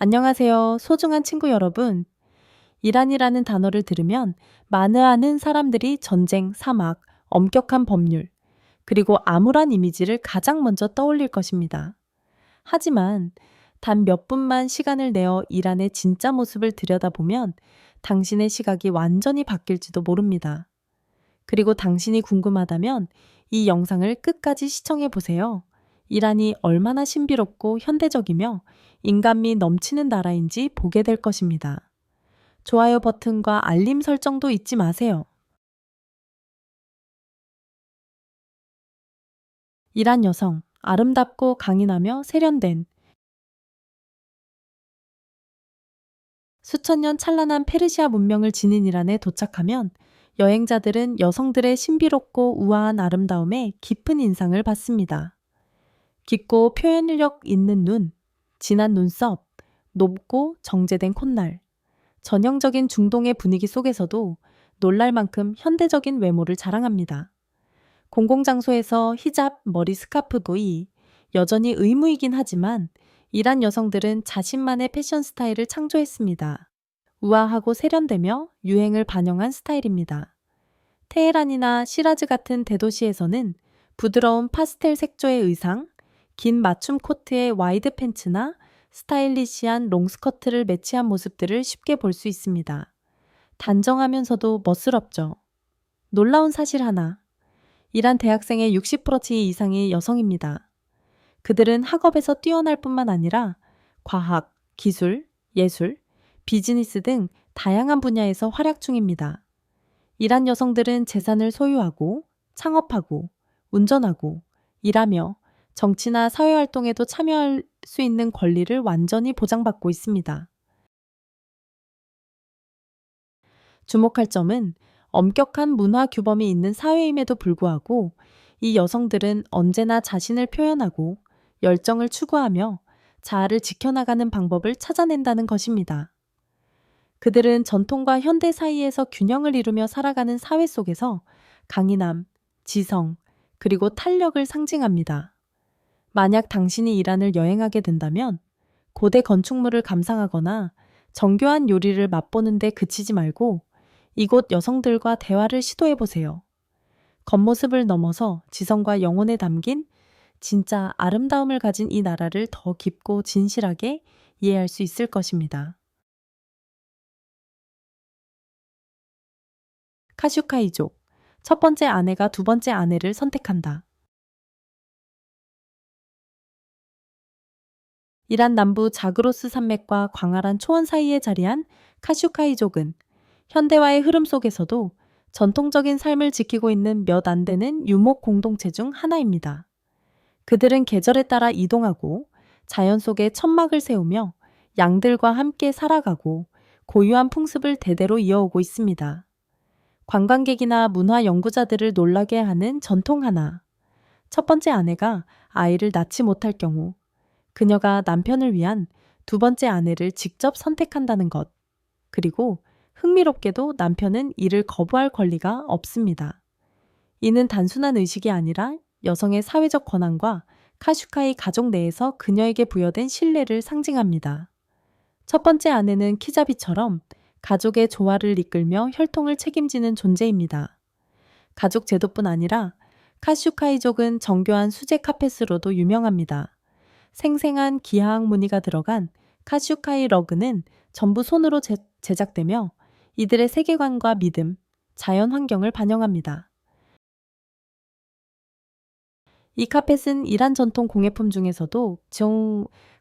안녕하세요. 소중한 친구 여러분. 이란이라는 단어를 들으면 많은 사람들이 전쟁, 사막, 엄격한 법률, 그리고 암울한 이미지를 가장 먼저 떠올릴 것입니다. 하지만 단 몇 분만 시간을 내어 이란의 진짜 모습을 들여다보면 당신의 시각이 완전히 바뀔지도 모릅니다. 그리고 당신이 궁금하다면 이 영상을 끝까지 시청해 보세요. 이란이 얼마나 신비롭고 현대적이며 인간미 넘치는 나라인지 보게 될 것입니다. 좋아요 버튼과 알림 설정도 잊지 마세요. 이란 여성, 아름답고 강인하며 세련된 수천 년 찬란한 페르시아 문명을 지닌 이란에 도착하면 여행자들은 여성들의 신비롭고 우아한 아름다움에 깊은 인상을 받습니다. 깊고 표현력 있는 눈, 진한 눈썹, 높고 정제된 콧날, 전형적인 중동의 분위기 속에서도 놀랄 만큼 현대적인 외모를 자랑합니다. 공공장소에서 히잡, 머리 스카프 도이 여전히 의무이긴 하지만 이란 여성들은 자신만의 패션 스타일을 창조했습니다. 우아하고 세련되며 유행을 반영한 스타일입니다. 테헤란이나 시라즈 같은 대도시에서는 부드러운 파스텔 색조의 의상, 긴 맞춤 코트에 와이드 팬츠나 스타일리시한 롱스커트를 매치한 모습들을 쉽게 볼 수 있습니다. 단정하면서도 멋스럽죠. 놀라운 사실 하나. 이란 대학생의 60% 이상이 여성입니다. 그들은 학업에서 뛰어날 뿐만 아니라 과학, 기술, 예술, 비즈니스 등 다양한 분야에서 활약 중입니다. 이란 여성들은 재산을 소유하고 창업하고 운전하고 일하며 정치나 사회활동에도 참여할 수 있는 권리를 완전히 보장받고 있습니다. 주목할 점은 엄격한 문화 규범이 있는 사회임에도 불구하고 이 여성들은 언제나 자신을 표현하고 열정을 추구하며 자아를 지켜나가는 방법을 찾아낸다는 것입니다. 그들은 전통과 현대 사이에서 균형을 이루며 살아가는 사회 속에서 강인함, 지성, 그리고 탄력을 상징합니다. 만약 당신이 이란을 여행하게 된다면 고대 건축물을 감상하거나 정교한 요리를 맛보는 데 그치지 말고 이곳 여성들과 대화를 시도해 보세요. 겉모습을 넘어서 지성과 영혼에 담긴 진짜 아름다움을 가진 이 나라를 더 깊고 진실하게 이해할 수 있을 것입니다. 카슈카이족. 첫 번째 아내가 두 번째 아내를 선택한다. 이란 남부 자그로스 산맥과 광활한 초원 사이에 자리한 카슈카이족은 현대화의 흐름 속에서도 전통적인 삶을 지키고 있는 몇 안 되는 유목 공동체 중 하나입니다. 그들은 계절에 따라 이동하고 자연 속에 천막을 세우며 양들과 함께 살아가고 고유한 풍습을 대대로 이어오고 있습니다. 관광객이나 문화 연구자들을 놀라게 하는 전통 하나. 첫 번째 아내가 아이를 낳지 못할 경우 그녀가 남편을 위한 두 번째 아내를 직접 선택한다는 것. 그리고 흥미롭게도 남편은 이를 거부할 권리가 없습니다. 이는 단순한 의식이 아니라 여성의 사회적 권한과 카슈카이 가족 내에서 그녀에게 부여된 신뢰를 상징합니다. 첫 번째 아내는 키자비처럼 가족의 조화를 이끌며 혈통을 책임지는 존재입니다. 가족 제도뿐 아니라 카슈카이족은 정교한 수제 카펫으로도 유명합니다. 생생한 기하학 무늬가 들어간 카슈카이 러그는 전부 손으로 제작되며 이들의 세계관과 믿음, 자연 환경을 반영합니다. 이 카펫은 이란 전통 공예품 중에서도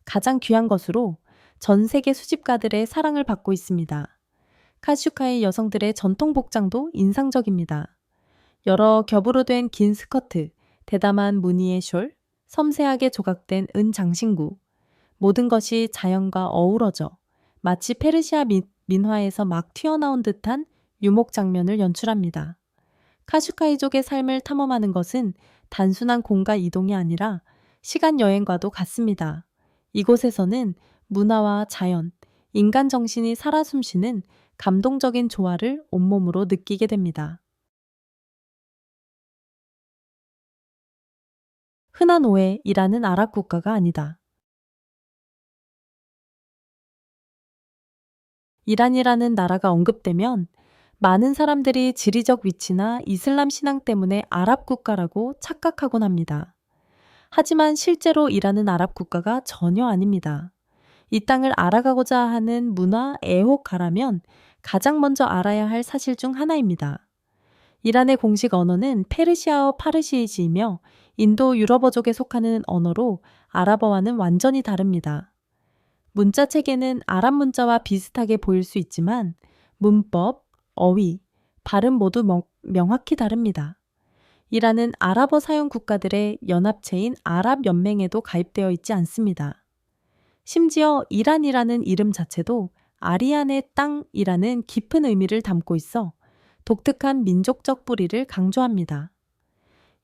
가장 귀한 것으로 전 세계 수집가들의 사랑을 받고 있습니다. 카슈카이 여성들의 전통 복장도 인상적입니다. 여러 겹으로 된 긴 스커트, 대담한 무늬의 숄, 섬세하게 조각된 은 장신구, 모든 것이 자연과 어우러져 마치 페르시아 민화에서 막 튀어나온 듯한 유목 장면을 연출합니다. 카슈카이족의 삶을 탐험하는 것은 단순한 공간 이동이 아니라 시간 여행과도 같습니다. 이곳에서는 문화와 자연, 인간 정신이 살아 숨쉬는 감동적인 조화를 온몸으로 느끼게 됩니다. 흔한 오해, 이란은 아랍 국가가 아니다. 이란이라는 나라가 언급되면 많은 사람들이 지리적 위치나 이슬람 신앙 때문에 아랍 국가라고 착각하곤 합니다. 하지만 실제로 이란은 아랍 국가가 전혀 아닙니다. 이 땅을 알아가고자 하는 문화 애호가라면 가장 먼저 알아야 할 사실 중 하나입니다. 이란의 공식 언어는 페르시아어 파르시이지이며 인도 유럽어족에 속하는 언어로 아랍어와는 완전히 다릅니다. 문자 체계는 아랍 문자와 비슷하게 보일 수 있지만 문법, 어휘, 발음 모두 명확히 다릅니다. 이란은 아랍어 사용 국가들의 연합체인 아랍연맹에도 가입되어 있지 않습니다. 심지어 이란이라는 이름 자체도 아리안의 땅이라는 깊은 의미를 담고 있어 독특한 민족적 뿌리를 강조합니다.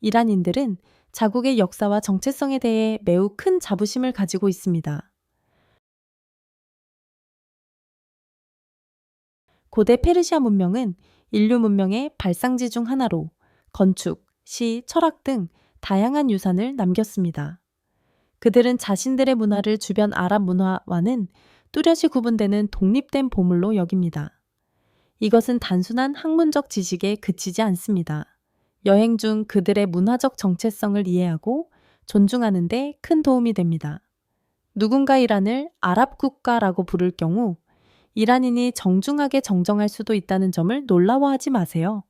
이란인들은 자국의 역사와 정체성에 대해 매우 큰 자부심을 가지고 있습니다. 고대 페르시아 문명은 인류 문명의 발상지 중 하나로 건축, 시, 철학 등 다양한 유산을 남겼습니다. 그들은 자신들의 문화를 주변 아랍 문화와는 뚜렷이 구분되는 독립된 보물로 여깁니다. 이것은 단순한 학문적 지식에 그치지 않습니다. 여행 중 그들의 문화적 정체성을 이해하고 존중하는 데 큰 도움이 됩니다. 누군가 이란을 아랍 국가라고 부를 경우 이란인이 정중하게 정정할 수도 있다는 점을 놀라워하지 마세요.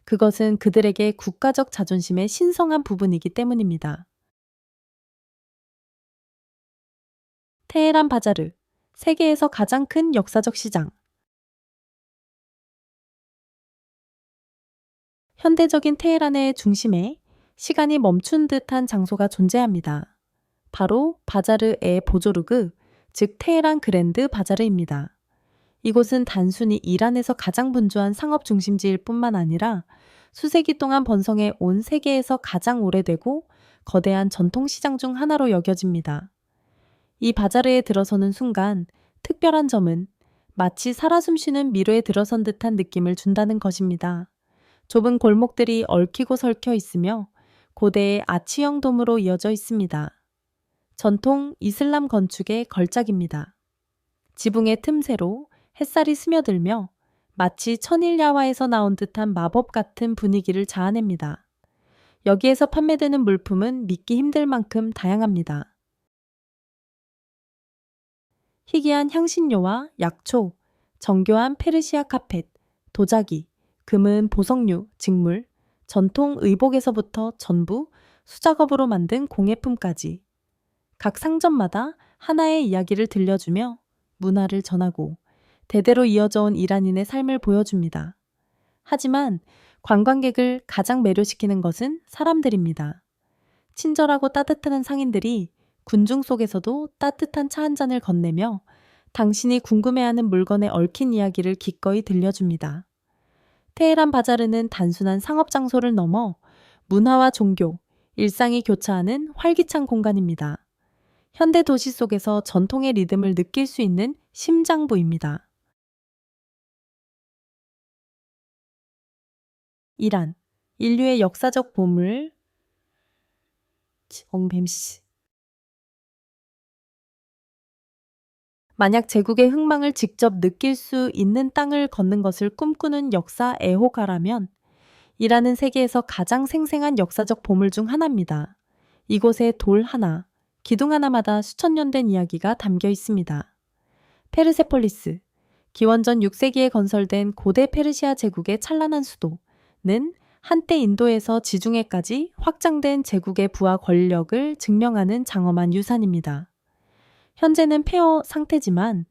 그것은 그들에게 국가적 자존심의 신성한 부분이기 때문입니다. 테헤란 바자르, 세계에서 가장 큰 역사적 시장. 현대적인 테헤란의 중심에 시간이 멈춘 듯한 장소가 존재합니다. 바로 바자르-에 보조르그, 즉 테헤란 그랜드 바자르입니다. 이곳은 단순히 이란에서 가장 분주한 상업 중심지일 뿐만 아니라 수세기 동안 번성해 온 세계에서 가장 오래되고 거대한 전통시장 중 하나로 여겨집니다. 이 바자르에 들어서는 순간 특별한 점은 마치 살아 숨쉬는 미로에 들어선 듯한 느낌을 준다는 것입니다. 좁은 골목들이 얽히고 설켜 있으며 고대의 아치형 돔으로 이어져 있습니다. 전통 이슬람 건축의 걸작입니다. 지붕의 틈새로 햇살이 스며들며 마치 천일야화에서 나온 듯한 마법 같은 분위기를 자아냅니다. 여기에서 판매되는 물품은 믿기 힘들 만큼 다양합니다. 희귀한 향신료와 약초, 정교한 페르시아 카펫, 도자기, 금은 보석류, 직물, 전통 의복에서부터 전부 수작업으로 만든 공예품까지 각 상점마다 하나의 이야기를 들려주며 문화를 전하고 대대로 이어져 온 이란인의 삶을 보여줍니다. 하지만 관광객을 가장 매료시키는 것은 사람들입니다. 친절하고 따뜻한 상인들이 군중 속에서도 따뜻한 차 한 잔을 건네며 당신이 궁금해하는 물건에 얽힌 이야기를 기꺼이 들려줍니다. 테헤란 바자르는 단순한 상업 장소를 넘어 문화와 종교, 일상이 교차하는 활기찬 공간입니다. 현대 도시 속에서 전통의 리듬을 느낄 수 있는 심장부입니다. 이란, 인류의 역사적 보물, 엉뱀씨. 만약 제국의 흥망을 직접 느낄 수 있는 땅을 걷는 것을 꿈꾸는 역사 애호가라면 이란은 세계에서 가장 생생한 역사적 보물 중 하나입니다. 이곳에 돌 하나, 기둥 하나마다 수천 년 된 이야기가 담겨 있습니다. 페르세폴리스, 기원전 6세기에 건설된 고대 페르시아 제국의 찬란한 수도는 한때 인도에서 지중해까지 확장된 제국의 부와 권력을 증명하는 장엄한 유산입니다. 현재는 폐허 상태지만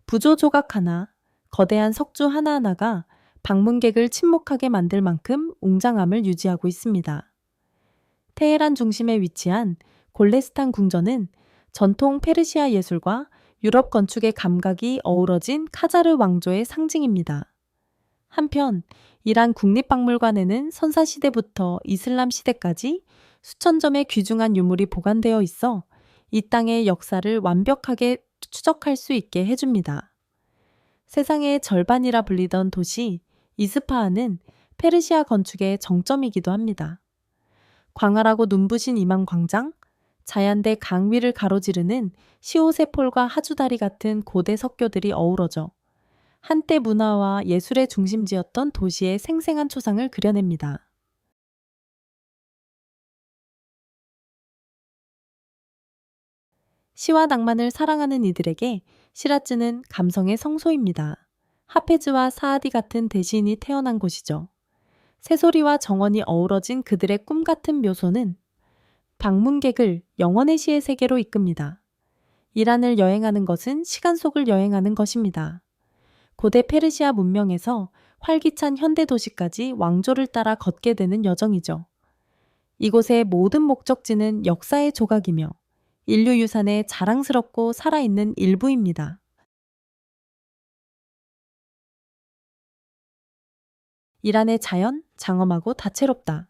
부조 조각 하나, 거대한 석주 하나하나가 방문객을 침묵하게 만들 만큼 웅장함을 유지하고 있습니다. 테헤란 중심에 위치한 골레스탄 궁전은 전통 페르시아 예술과 유럽 건축의 감각이 어우러진 카자르 왕조의 상징입니다. 한편 이란 국립박물관에는 선사시대부터 이슬람 시대까지 수천 점의 귀중한 유물이 보관되어 있어 이 땅의 역사를 완벽하게 추적할 수 있게 해줍니다. 세상의 절반이라 불리던 도시 이스파한은 페르시아 건축의 정점이기도 합니다. 광활하고 눈부신 이만 광장, 자얀대 강 위를 가로지르는 시오세폴과 하주다리 같은 고대 석교들이 어우러져 한때 문화와 예술의 중심지였던 도시의 생생한 초상을 그려냅니다. 시와 낭만을 사랑하는 이들에게 시라즈는 감성의 성소입니다. 하페즈와 사아디 같은 대시인이 태어난 곳이죠. 새소리와 정원이 어우러진 그들의 꿈 같은 묘소는 방문객을 영원의 시의 세계로 이끕니다. 이란을 여행하는 것은 시간 속을 여행하는 것입니다. 고대 페르시아 문명에서 활기찬 현대 도시까지 왕조를 따라 걷게 되는 여정이죠. 이곳의 모든 목적지는 역사의 조각이며 인류 유산의 자랑스럽고 살아있는 일부입니다. 이란의 자연, 장엄하고 다채롭다.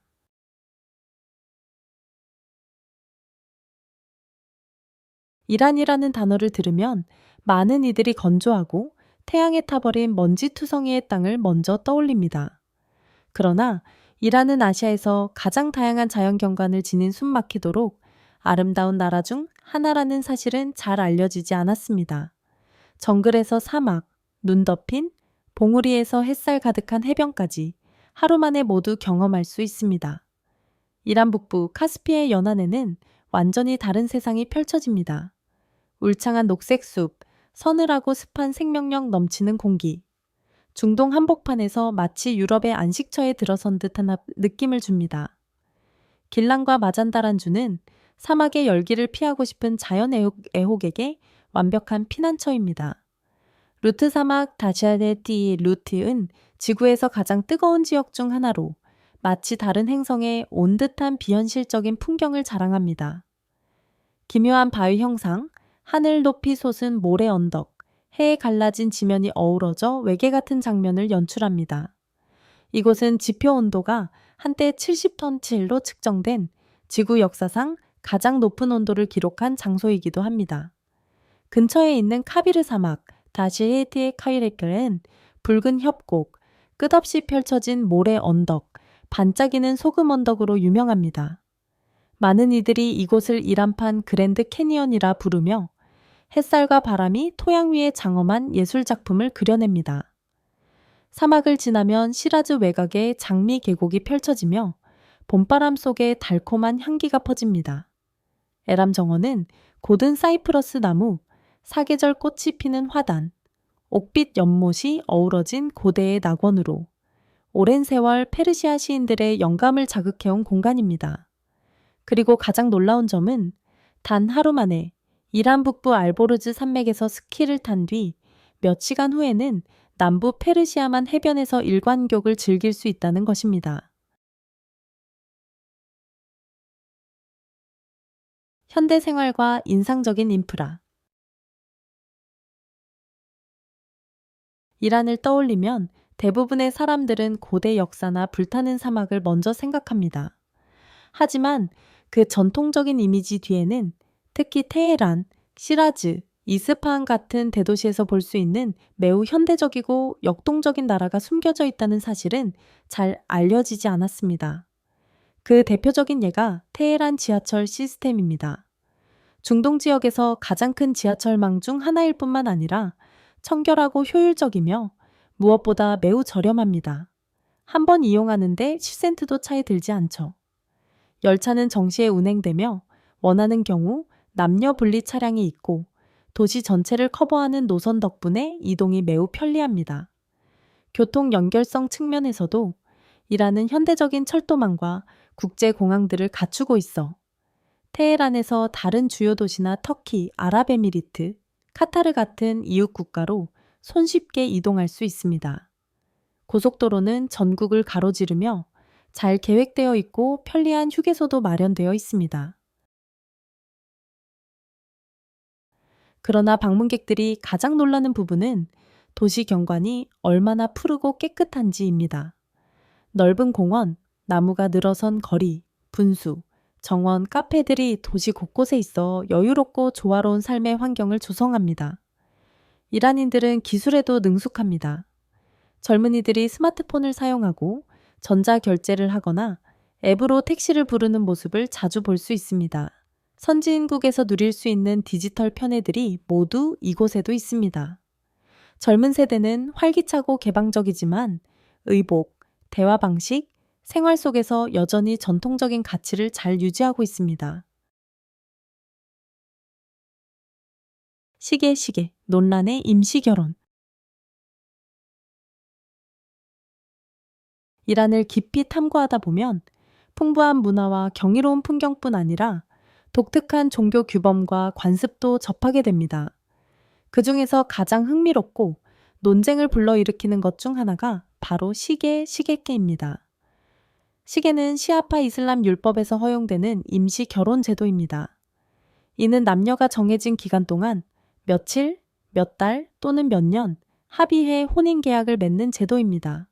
이란이라는 단어를 들으면 많은 이들이 건조하고 태양에 타버린 먼지투성이의 땅을 먼저 떠올립니다. 그러나 이란은 아시아에서 가장 다양한 자연경관을 지닌 숨막히도록 아름다운 나라 중 하나라는 사실은 잘 알려지지 않았습니다. 정글에서 사막, 눈 덮인 봉우리에서 햇살 가득한 해변까지 하루 만에 모두 경험할 수 있습니다. 이란 북부 카스피의 연안에는 완전히 다른 세상이 펼쳐집니다. 울창한 녹색 숲, 서늘하고 습한 생명력 넘치는 공기, 중동 한복판에서 마치 유럽의 안식처에 들어선 듯한 느낌을 줍니다. 길랑과 마잔다란주는 사막의 열기를 피하고 싶은 자연 애혹에게 완벽한 피난처입니다. 루트 사막 다시아데티 루트은 지구에서 가장 뜨거운 지역 중 하나로 마치 다른 행성에 온 듯한 비현실적인 풍경을 자랑합니다. 기묘한 바위 형상, 하늘 높이 솟은 모래 언덕, 해에 갈라진 지면이 어우러져 외계 같은 장면을 연출합니다. 이곳은 지표 온도가 한때 70턴칠로 측정된 지구 역사상 가장 높은 온도를 기록한 장소이기도 합니다. 근처에 있는 카비르 사막, 다시에티의 카이레클은 붉은 협곡, 끝없이 펼쳐진 모래 언덕, 반짝이는 소금 언덕으로 유명합니다. 많은 이들이 이곳을 이란판 그랜드 캐니언이라 부르며 햇살과 바람이 토양 위에 장엄한 예술 작품을 그려냅니다. 사막을 지나면 시라즈 외곽에 장미 계곡이 펼쳐지며 봄바람 속에 달콤한 향기가 퍼집니다. 에람 정원은 고든 사이프러스 나무, 사계절 꽃이 피는 화단, 옥빛 연못이 어우러진 고대의 낙원으로 오랜 세월 페르시아 시인들의 영감을 자극해온 공간입니다. 그리고 가장 놀라운 점은 단 하루 만에 이란 북부 알보르즈 산맥에서 스키를 탄 뒤 몇 시간 후에는 남부 페르시아만 해변에서 일관욕을 즐길 수 있다는 것입니다. 현대 생활과 인상적인 인프라. 이란을 떠올리면 대부분의 사람들은 고대 역사나 불타는 사막을 먼저 생각합니다. 하지만 그 전통적인 이미지 뒤에는 특히 테헤란, 시라즈, 이스파한 같은 대도시에서 볼 수 있는 매우 현대적이고 역동적인 나라가 숨겨져 있다는 사실은 잘 알려지지 않았습니다. 그 대표적인 예가 테헤란 지하철 시스템입니다. 중동 지역에서 가장 큰 지하철망 중 하나일 뿐만 아니라 청결하고 효율적이며 무엇보다 매우 저렴합니다. 한 번 이용하는데 10센트도 차이 들지 않죠. 열차는 정시에 운행되며 원하는 경우 남녀 분리 차량이 있고 도시 전체를 커버하는 노선 덕분에 이동이 매우 편리합니다. 교통 연결성 측면에서도 이란은 현대적인 철도망과 국제공항들을 갖추고 있어 테헤란에서 다른 주요 도시나 터키, 아랍에미리트, 카타르 같은 이웃 국가로 손쉽게 이동할 수 있습니다. 고속도로는 전국을 가로지르며 잘 계획되어 있고 편리한 휴게소도 마련되어 있습니다. 그러나 방문객들이 가장 놀라는 부분은 도시 경관이 얼마나 푸르고 깨끗한지입니다. 넓은 공원, 나무가 늘어선 거리, 분수, 정원, 카페들이 도시 곳곳에 있어 여유롭고 조화로운 삶의 환경을 조성합니다. 이란인들은 기술에도 능숙합니다. 젊은이들이 스마트폰을 사용하고 전자결제를 하거나 앱으로 택시를 부르는 모습을 자주 볼 수 있습니다. 선진국에서 누릴 수 있는 디지털 편의들이 모두 이곳에도 있습니다. 젊은 세대는 활기차고 개방적이지만 의복, 대화 방식, 생활 속에서 여전히 전통적인 가치를 잘 유지하고 있습니다. 시계, 논란의 임시결혼. 이란을 깊이 탐구하다 보면 풍부한 문화와 경이로운 풍경뿐 아니라 독특한 종교 규범과 관습도 접하게 됩니다. 그 중에서 가장 흥미롭고 논쟁을 불러일으키는 것 중 하나가 바로 시계개입니다. 시계는 시아파 이슬람 율법에서 허용되는 임시 결혼 제도입니다. 이는 남녀가 정해진 기간 동안 며칠, 몇 달 또는 몇 년 합의해 혼인 계약을 맺는 제도입니다.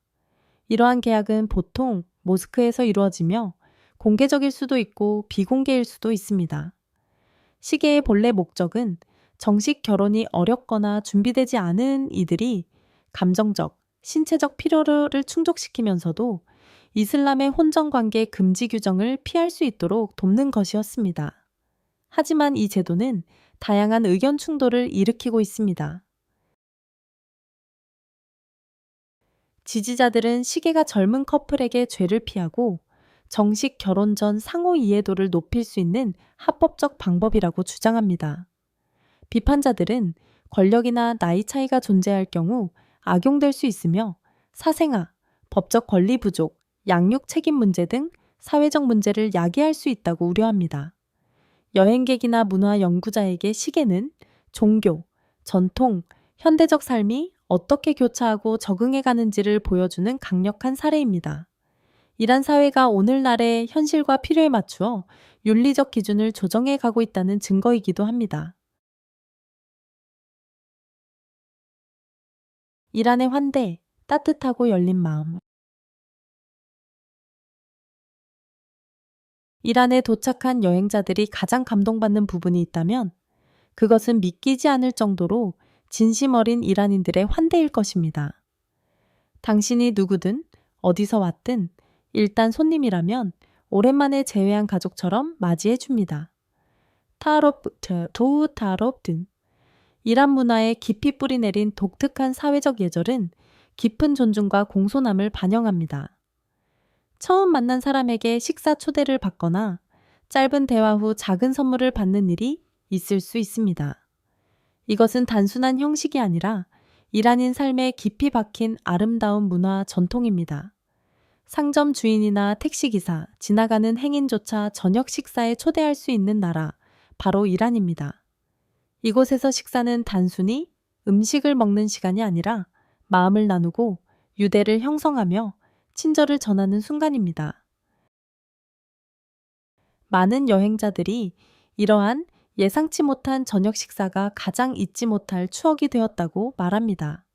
이러한 계약은 보통 모스크에서 이루어지며 공개적일 수도 있고 비공개일 수도 있습니다. 시계의 본래 목적은 정식 결혼이 어렵거나 준비되지 않은 이들이 감정적, 신체적 필요를 충족시키면서도 이슬람의 혼전관계 금지 규정을 피할 수 있도록 돕는 것이었습니다. 하지만 이 제도는 다양한 의견 충돌을 일으키고 있습니다. 지지자들은 시계가 젊은 커플에게 죄를 피하고 정식 결혼 전 상호 이해도를 높일 수 있는 합법적 방법이라고 주장합니다. 비판자들은 권력이나 나이 차이가 존재할 경우 악용될 수 있으며 사생아, 법적 권리 부족, 양육 책임 문제 등 사회적 문제를 야기할 수 있다고 우려합니다. 여행객이나 문화 연구자에게 시계는 종교, 전통, 현대적 삶이 어떻게 교차하고 적응해 가는지를 보여주는 강력한 사례입니다. 이란 사회가 오늘날의 현실과 필요에 맞추어 윤리적 기준을 조정해 가고 있다는 증거이기도 합니다. 이란의 환대, 따뜻하고 열린 마음. 이란에 도착한 여행자들이 가장 감동받는 부분이 있다면 그것은 믿기지 않을 정도로 진심 어린 이란인들의 환대일 것입니다. 당신이 누구든 어디서 왔든 일단 손님이라면 오랜만에 재회한 가족처럼 맞이해 줍니다. 도우 타롭 등 이란 문화에 깊이 뿌리내린 독특한 사회적 예절은 깊은 존중과 공손함을 반영합니다. 처음 만난 사람에게 식사 초대를 받거나 짧은 대화 후 작은 선물을 받는 일이 있을 수 있습니다. 이것은 단순한 형식이 아니라 이란인 삶에 깊이 박힌 아름다운 문화 전통입니다. 상점 주인이나 택시기사, 지나가는 행인조차 저녁 식사에 초대할 수 있는 나라, 바로 이란입니다. 이곳에서 식사는 단순히 음식을 먹는 시간이 아니라 마음을 나누고 유대를 형성하며 친절을 전하는 순간입니다. 많은 여행자들이 이러한 예상치 못한 저녁 식사가 가장 잊지 못할 추억이 되었다고 말합니다.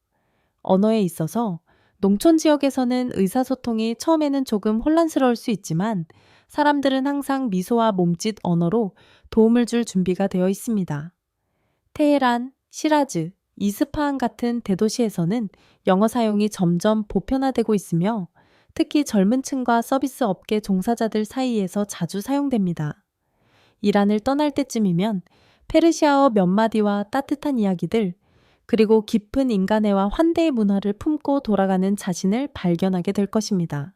언어에 있어서 농촌 지역에서는 의사소통이 처음에는 조금 혼란스러울 수 있지만 사람들은 항상 미소와 몸짓 언어로 도움을 줄 준비가 되어 있습니다. 테헤란, 시라즈, 이스파한 같은 대도시에서는 영어 사용이 점점 보편화되고 있으며 특히 젊은 층과 서비스 업계 종사자들 사이에서 자주 사용됩니다. 이란을 떠날 때쯤이면 페르시아어 몇 마디와 따뜻한 이야기들, 그리고 깊은 인간애와 환대의 문화를 품고 돌아가는 자신을 발견하게 될 것입니다.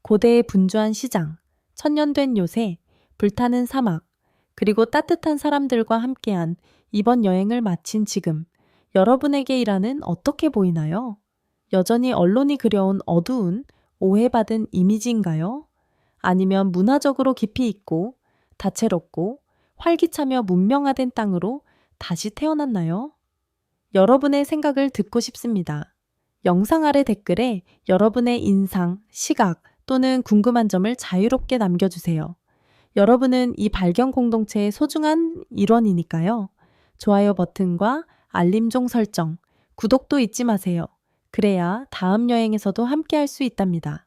고대의 분주한 시장, 천년된 요새, 불타는 사막, 그리고 따뜻한 사람들과 함께한 이번 여행을 마친 지금, 여러분에게 이란은 어떻게 보이나요? 여전히 언론이 그려온 어두운, 오해받은 이미지인가요? 아니면 문화적으로 깊이 있고, 다채롭고, 활기차며 문명화된 땅으로 다시 태어났나요? 여러분의 생각을 듣고 싶습니다. 영상 아래 댓글에 여러분의 인상, 시각 또는 궁금한 점을 자유롭게 남겨주세요. 여러분은 이 발견 공동체의 소중한 일원이니까요. 좋아요 버튼과 알림종 설정, 구독도 잊지 마세요. 그래야 다음 여행에서도 함께 할 수 있답니다.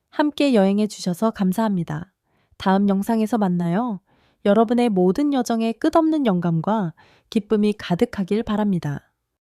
함께 여행해 주셔서 감사합니다. 다음 영상에서 만나요. 여러분의 모든 여정에 끝없는 영감과 기쁨이 가득하길 바랍니다.